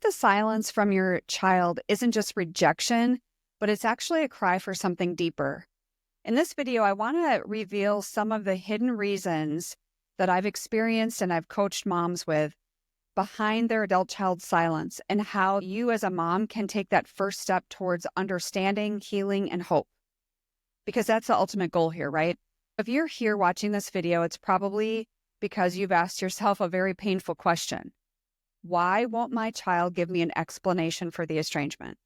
if the silence from your child isn't just rejection, but it's actually a cry for something deeper? In this video, I want to reveal some of the hidden reasons that I've experienced and I've coached moms with behind their adult child's silence, and how you as a mom can take that first step towards understanding, healing, and hope. Because that's the ultimate goal here, right? If you're here watching this video, it's probably because you've asked yourself a very painful question. Why won't my child give me an explanation for the estrangement?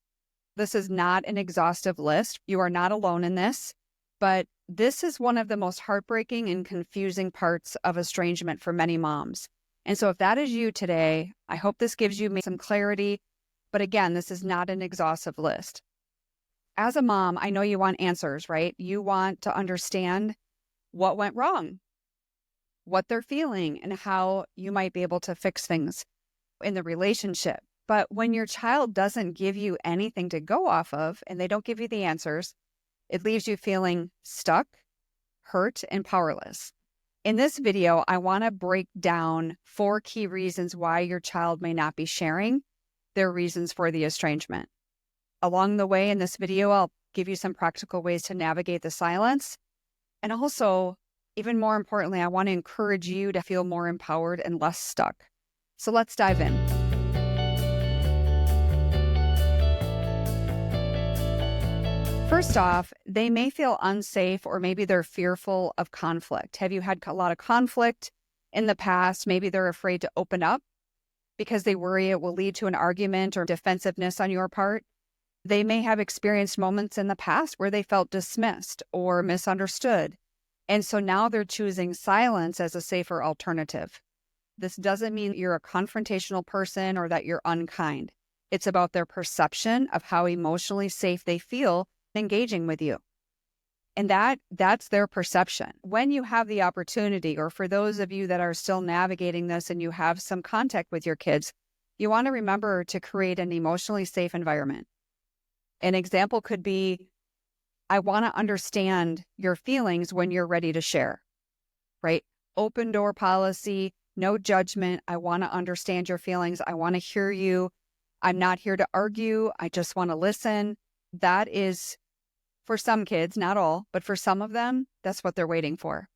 This is not an exhaustive list. You are not alone in this, but this is one of the most heartbreaking and confusing parts of estrangement for many moms. And so if that is you today, I hope this gives you some clarity. But again, this is not an exhaustive list. As a mom, I know you want answers, right? You want to understand what went wrong, what they're feeling, and how you might be able to fix things in the relationship. But when your child doesn't give you anything to go off of and they don't give you the answers, it leaves you feeling stuck, hurt, and powerless. In this video, I want to break down 4 key reasons why your child may not be sharing their reasons for the estrangement. Along the way in this video, I'll give you some practical ways to navigate the silence. And also, even more importantly, I want to encourage you to feel more empowered and less stuck. So let's dive in. First off, they may feel unsafe, or maybe they're fearful of conflict. Have you had a lot of conflict in the past? Maybe they're afraid to open up because they worry it will lead to an argument or defensiveness on your part. They may have experienced moments in the past where they felt dismissed or misunderstood. And so now they're choosing silence as a safer alternative. This doesn't mean you're a confrontational person or that you're unkind. It's about their perception of how emotionally safe they feel engaging with you. And that's their perception. When you have the opportunity, or for those of you that are still navigating this and you have some contact with your kids, you want to remember to create an emotionally safe environment. An example could be, I want to understand your feelings when you're ready to share, right? Open door policy, no judgment. I want to understand your feelings. I want to hear you. I'm not here to argue. I just want to listen. That is, for some kids, not all, but for some of them, that's what they're waiting for.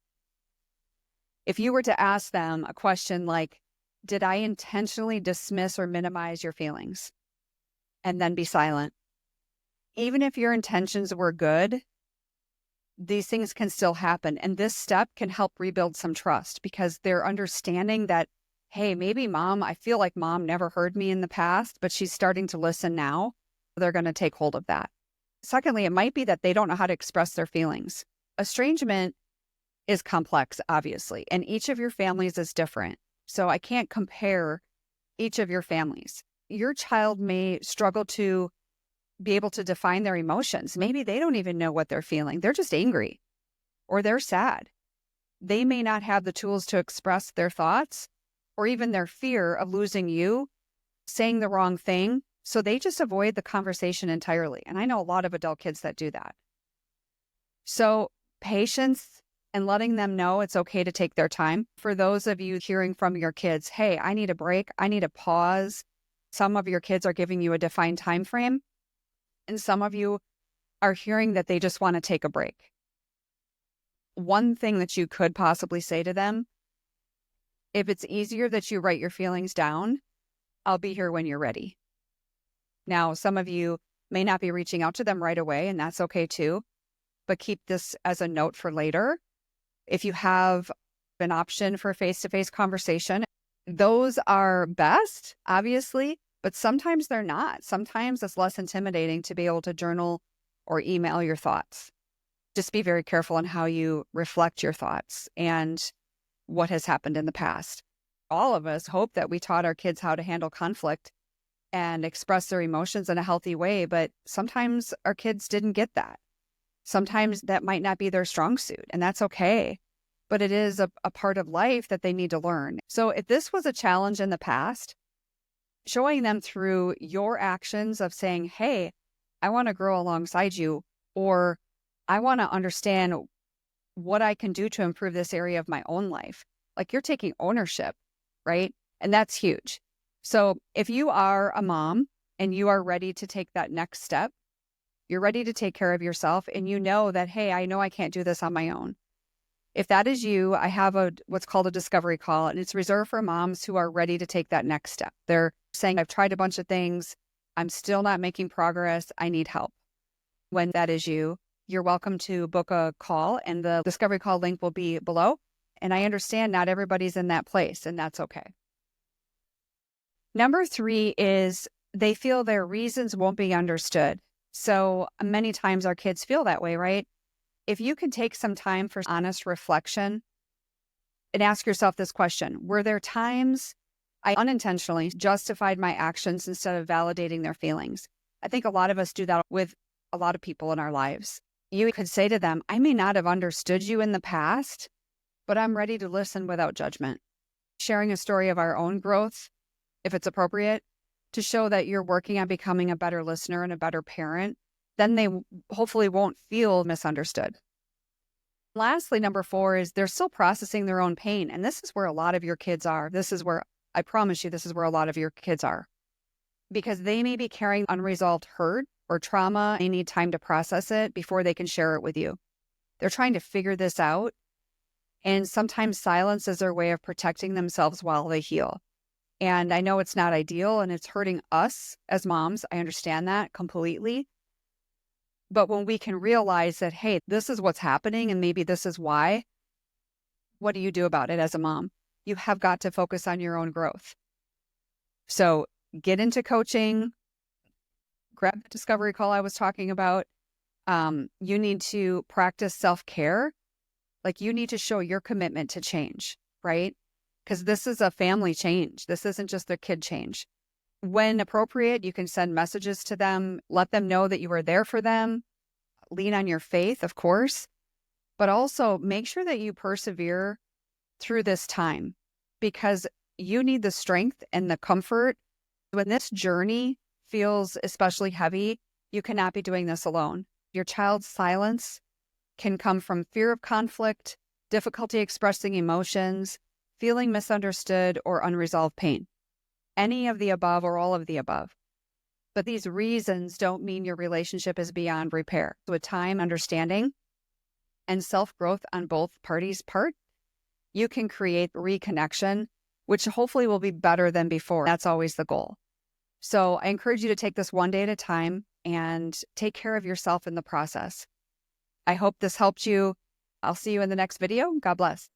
If you were to ask them a question like, did I intentionally dismiss or minimize your feelings? And then be silent. Even if your intentions were good, these things can still happen. And this step can help rebuild some trust, because they're understanding that, hey, maybe I feel like mom never heard me in the past, but she's starting to listen now. They're going to take hold of that. Secondly, it might be that they don't know how to express their feelings. Estrangement is complex, obviously, and each of your families is different. So I can't compare each of your families. Your child may struggle to be able to define their emotions. Maybe they don't even know what they're feeling. They're just angry or they're sad. They may not have the tools to express their thoughts or even their fear of losing you, saying the wrong thing. So they just avoid the conversation entirely. And I know a lot of adult kids that do that. So patience and letting them know it's okay to take their time. For those of you hearing from your kids, hey, I need a break. I need a pause. Some of your kids are giving you a defined time frame. And some of you are hearing that they just want to take a break. One thing that you could possibly say to them, if it's easier that you write your feelings down, I'll be here when you're ready. Now, some of you may not be reaching out to them right away, and that's okay too, but keep this as a note for later. If you have an option for face-to-face conversation, those are best, obviously, but sometimes they're not. Sometimes it's less intimidating to be able to journal or email your thoughts. Just be very careful on how you reflect your thoughts and what has happened in the past. All of us hope that we taught our kids how to handle conflict and express their emotions in a healthy way, but sometimes our kids didn't get that. Sometimes that might not be their strong suit, and that's okay. But it is a part of life that they need to learn. So if this was a challenge in the past, showing them through your actions of saying, hey, I want to grow alongside you, or I want to understand what I can do to improve this area of my own life. Like, you're taking ownership, right? And that's huge. So if you are a mom and you are ready to take that next step, you're ready to take care of yourself, and you know that, hey, I know I can't do this on my own. If that is you, I have what's called a discovery call, and it's reserved for moms who are ready to take that next step. They're saying, I've tried a bunch of things. I'm still not making progress. I need help. When that is you, you're welcome to book a call, and the discovery call link will be below. And I understand not everybody's in that place, and that's okay. Number 3 is they feel their reasons won't be understood. So many times our kids feel that way, right? If you can take some time for honest reflection and ask yourself this question: were there times I unintentionally justified my actions instead of validating their feelings? I think a lot of us do that with a lot of people in our lives. You could say to them, I may not have understood you in the past, but I'm ready to listen without judgment. Sharing a story of our own growth, if it's appropriate, to show that you're working on becoming a better listener and a better parent, then they hopefully won't feel misunderstood. Lastly, number 4 is they're still processing their own pain. And this is where a lot of your kids are. This is where, I promise you, this is where a lot of your kids are. Because they may be carrying unresolved hurt or trauma. They need time to process it before they can share it with you. They're trying to figure this out. And sometimes silence is their way of protecting themselves while they heal. And I know it's not ideal and it's hurting us as moms. I understand that completely. But when we can realize that, hey, this is what's happening and maybe this is why, what do you do about it as a mom? You have got to focus on your own growth. So get into coaching, grab the discovery call I was talking about. You need to practice self-care. Like, you need to show your commitment to change, right? Because this is a family change. This isn't just a kid change. When appropriate, you can send messages to them, let them know that you are there for them, lean on your faith, of course, but also make sure that you persevere through this time, because you need the strength and the comfort. When this journey feels especially heavy, you cannot be doing this alone. Your child's silence can come from fear of conflict, difficulty expressing emotions, feeling misunderstood, or unresolved pain. Any of the above or all of the above. But these reasons don't mean your relationship is beyond repair. With time, understanding, and self-growth on both parties' part, you can create reconnection, which hopefully will be better than before. That's always the goal. So I encourage you to take this one day at a time and take care of yourself in the process. I hope this helped you. I'll see you in the next video. God bless.